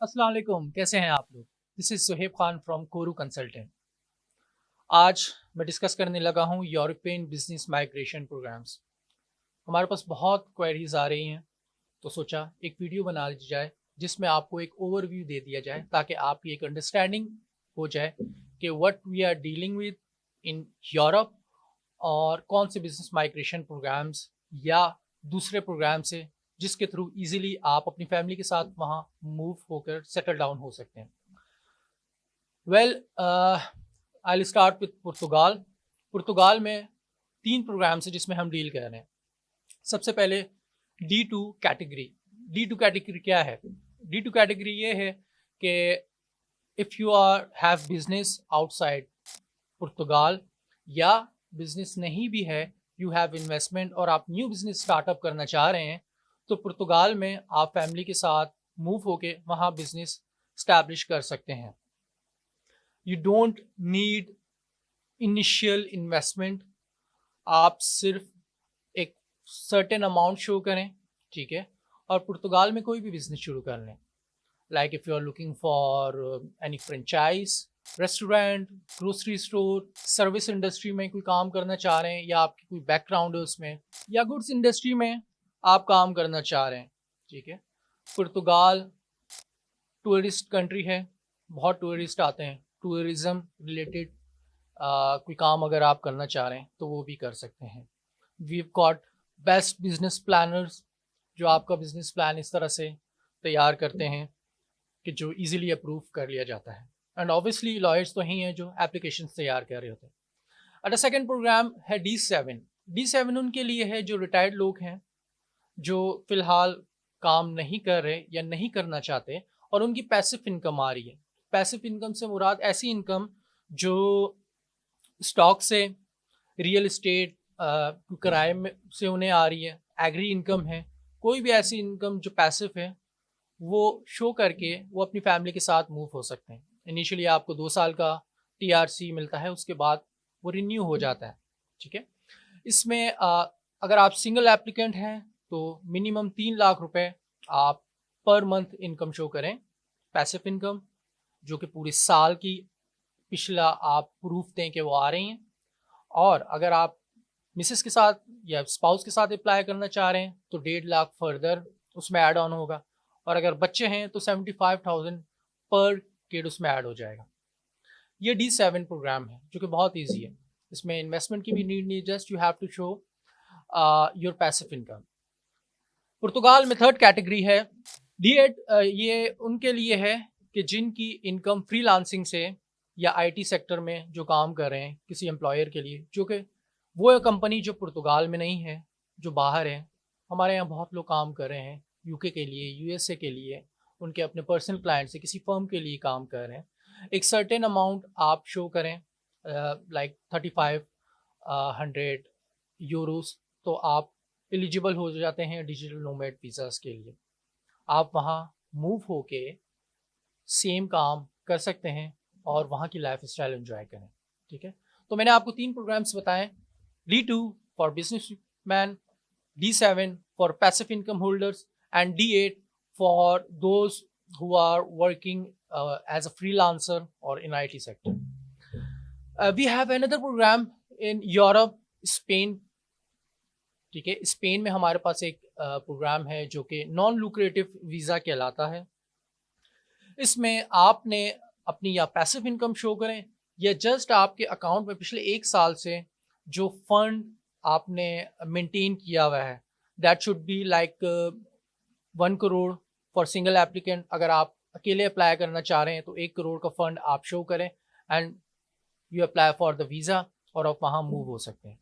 अस्सलाम वालेकुम, कैसे हैं आप लोग? This is Suhaib Khan from Kourou consultant. आज मैं डिस्कस करने लगा हूँ यूरोपियन बिजनेस माइग्रेशन प्रोग्राम्स। हमारे पास बहुत क्वेरीज आ रही हैं, तो सोचा एक वीडियो बना ली जाए जिसमें आपको एक ओवरव्यू दे दिया जाए ताकि आपकी एक अंडरस्टैंडिंग हो जाए कि what we are dealing with in Europe और कौन से बिजनेस माइग्रेशन प्रोग्राम्स या दूसरे प्रोग्राम्स है जिसके थ्रू इजीली आप अपनी फैमिली के साथ वहाँ मूव होकर सेटल डाउन हो सकते हैं। वेल, आई स्टार्ट विद पुर्तगाल। पुर्तगाल में 3 प्रोग्राम्स हैं जिसमें हम डील कर रहे हैं। सबसे पहले D2 कैटेगरी। D2 कैटेगरी क्या है? D2 कैटेगरी ये है कि if you are have business outside Portugal या बिजनेस नहीं भी है, यू हैव इन्वेस्टमेंट और आप न्यू बिजनेस स्टार्टअप करना चाह रहे हैं, तो पुर्तगाल में आप फैमिली के साथ मूव होके वहाँ बिजनेस स्टैब्लिश कर सकते हैं। You don't need initial investment. आप सिर्फ एक सर्टेन अमाउंट शो करें, ठीक है, और पुर्तगाल में कोई भी बिजनेस शुरू कर लें। Like if you are looking for any franchise, restaurant, grocery store, service industry में कोई काम करना चाह रहे हैं या आपकी कोई बैकग्राउंड है उसमें, या गुड्स इंडस्ट्री में आप काम करना चाह रहे हैं, ठीक है। पुर्तगाल टूरिस्ट कंट्री है, बहुत टूरिस्ट आते हैं। टूरिज़्म रिलेटेड कोई काम अगर आप करना चाह रहे हैं तो वो भी कर सकते हैं। We got best business planners जो आपका बिजनेस प्लान इस तरह से तैयार करते हैं कि जो इजीली अप्रूव कर लिया जाता है। एंड ऑब्वियसली लॉयर्स तो ही हैं जो एप्लीकेशन तैयार कर रहे होते हैं। और सेकेंड प्रोग्राम है D7। D7 उनके लिए है जो रिटायर्ड लोग हैं, जो फ़िलहाल काम नहीं कर रहे या नहीं करना चाहते और उनकी पैसिव इनकम आ रही है। पैसिव इनकम से मुराद ऐसी इनकम जो स्टॉक से, रियल एस्टेट किराए में से उन्हें आ रही है, एग्री इनकम है, कोई भी ऐसी इनकम जो पैसिव है, वो शो करके वो अपनी फैमिली के साथ मूव हो सकते हैं। इनिशियली आपको 2 साल का TRC मिलता है, उसके बाद वो रिन्यू हो जाता है, ठीक है। इसमें अगर आप सिंगल एप्लीकेंट हैं तो मिनिमम 3 लाख रुपए आप पर मंथ इनकम शो करें, पैसिव इनकम, जो कि पूरे साल की पिछला आप प्रूफ दें कि वो आ रही हैं। और अगर आप मिसेस के साथ या स्पाउस के साथ अप्लाई करना चाह रहे हैं तो 1.5 लाख फर्दर उसमें ऐड ऑन होगा, और अगर बच्चे हैं तो 75,000 पर किड उसमें ऐड हो जाएगा। ये D7 प्रोग्राम है जो कि बहुत ईजी है। इसमें इन्वेस्टमेंट की भी नीड नहीं, just you have to show your passive income. Portugal में थर्ड कैटेगरी है D8। ये उनके लिए है कि जिनकी इनकम फ्रीलांसिंग से या IT सेक्टर में जो काम कर रहे हैं किसी एम्प्लॉयर के लिए, जो कि वो कंपनी जो पुर्तगाल में नहीं है, जो बाहर है। हमारे यहाँ बहुत लोग काम कर रहे हैं UK के लिए, USA के लिए, उनके अपने पर्सनल क्लाइंट से किसी फर्म के लिए काम कर रहे हैं। एक सर्टेन अमाउंट आप शो करें, लाइक 3500 यूरोस, तो आप एलिजिबल हो जाते हैं डिजिटल नोमैड वीज़ास के लिए। आप वहाँ मूव होके सेम काम कर सकते हैं और वहाँ की लाइफ स्टाइल एंजॉय करें, ठीक है। तो मैंने आपको 3 प्रोग्राम्स बताए। D2 for business man, D7 for passive income holders and D8 for those who are working as a freelancer or in IT sector. We have another program in Europe, Spain, ठीक है। Spain में हमारे पास एक programme है जो कि non lucrative visa कहलाता है। इसमें आपने अपनी या पैसिव इनकम शो करें या जस्ट आपके अकाउंट में पिछले 1 साल से जो फंड आपने मेंटेन किया हुआ है, that should be like 1 crore for single applicant. अगर आप अकेले अप्लाई करना चाह रहे हैं तो 1 करोड़ का फंड आप शो करें and you apply for the visa और आप वहाँ मूव हो सकते हैं।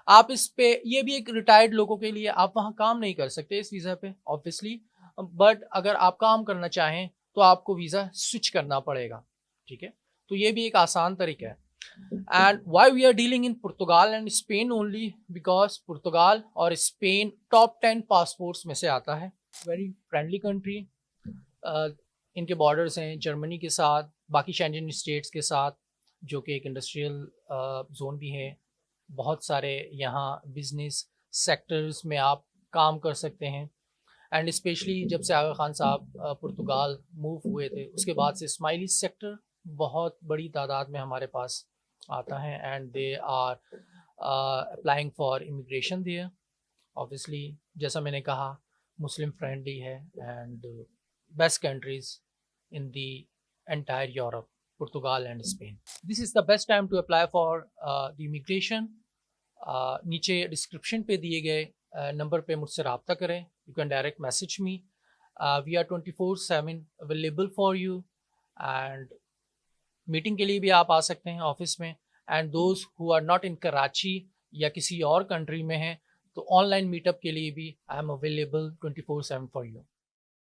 आप इस पे, ये भी एक रिटायर्ड लोगों के लिए, आप वहाँ काम नहीं कर सकते इस वीज़ा पे ऑब्वियसली, बट अगर आप काम करना चाहें तो आपको वीज़ा स्विच करना पड़ेगा, ठीक है। तो ये भी एक आसान तरीका है। And why we are dealing in Portugal and Spain only, because Portugal और स्पेन टॉप 10 पासपोर्ट्स में से आता है। Very friendly country. इनके बॉर्डर्स हैं जर्मनी के साथ, बाकी शेंजन स्टेट्स के साथ, जो कि एक इंडस्ट्रियल जोन भी है। बहुत सारे यहाँ बिजनेस सेक्टर्स में आप काम कर सकते हैं। एंड स्पेशली जब से आगा खान साहब पुर्तगाल मूव हुए थे उसके बाद से स्माइली सेक्टर बहुत बड़ी तादाद में हमारे पास आता है and they are applying for immigration there. Obviously जैसा मैंने कहा मुस्लिम फ्रेंडली है and best countries in the entire Europe, Portugal and Spain. This is the best time to apply for the immigration. नीचे डिस्क्रिप्शन पे दिए गए number पे मुझसे रब्ता करें। You can direct message me. We are 24/7 available for you and meeting के लिए भी आप आ सकते हैं ऑफिस में। And those who are not in Karachi या किसी और कंट्री में हैं तो ऑनलाइन मीटअप के लिए भी I am available 24/7 for you.